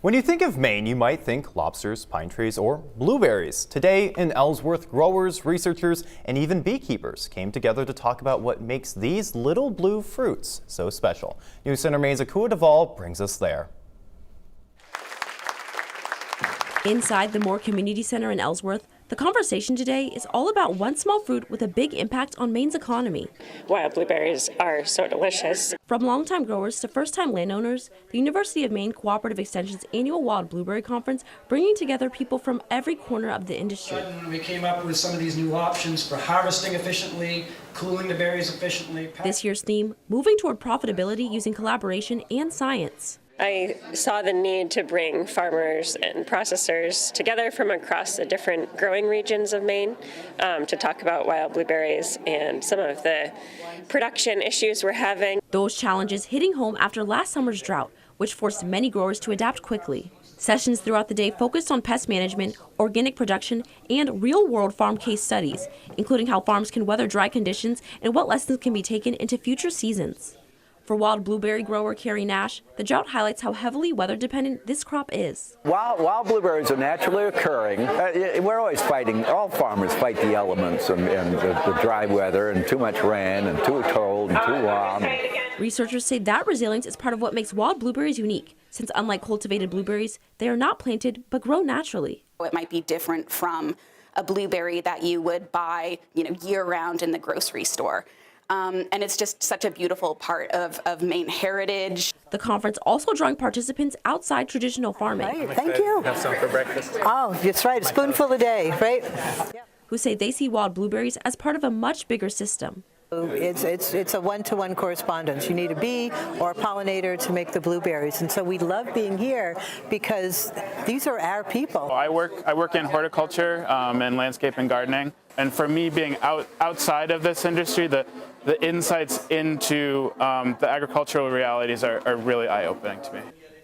When you think of Maine, you might think lobsters, pine trees, or blueberries. Today in Ellsworth, growers, researchers, and even beekeepers came together to talk about what makes these little blue fruits so special. News Center Maine's Akua Duvall brings us there. Inside the Moore Community Center in Ellsworth, the conversation today is all about one small fruit with a big impact on Maine's economy. Wild blueberries are so delicious. From longtime growers to first-time landowners, the University of Maine Cooperative Extension's annual Wild Blueberry Conference bringing together people from every corner of the industry. We came up with some of these new options for harvesting efficiently, cooling the berries efficiently. This year's theme, moving toward profitability using collaboration and science. I saw the need to bring farmers and processors together from across the different growing regions of Maine to talk about wild blueberries and some of the production issues we're having. Those challenges hitting home after last summer's drought, which forced many growers to adapt quickly. Sessions throughout the day focused on pest management, organic production, and real-world farm case studies, including how farms can weather dry conditions and what lessons can be taken into future seasons. For wild blueberry grower Carrie Nash, the drought highlights how heavily weather-dependent this crop is. Wild blueberries are naturally occurring. We're always fighting, all farmers fight the elements and the dry weather and too much rain and too cold and too warm. Researchers say that resilience is part of what makes wild blueberries unique, since unlike cultivated blueberries, they are not planted but grow naturally. It might be different from a blueberry that you would buy, year-round in the grocery store. And it's just such a beautiful part of Maine heritage. The conference also drawing participants outside traditional farming. Right, thank you. Have some for breakfast. Oh, that's right, a spoonful a day, right? Who say they see wild blueberries as part of a much bigger system. It's a one-to-one correspondence. You need a bee or a pollinator to make the blueberries, and so we love being here because these are our people. I work in horticulture and landscape and gardening, and for me, being outside of this industry, the insights into the agricultural realities are really eye-opening to me.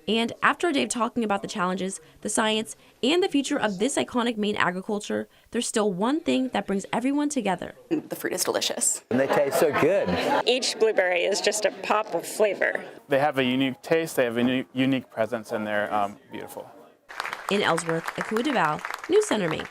And after a day of talking about the challenges, the science, and the future of this iconic Maine agriculture, there's still one thing that brings everyone together. The fruit is delicious. And they taste so good. Each blueberry is just a pop of flavor. They have a unique taste, they have a unique presence, and they're beautiful. In Ellsworth, Akua Duvall, News Center Maine.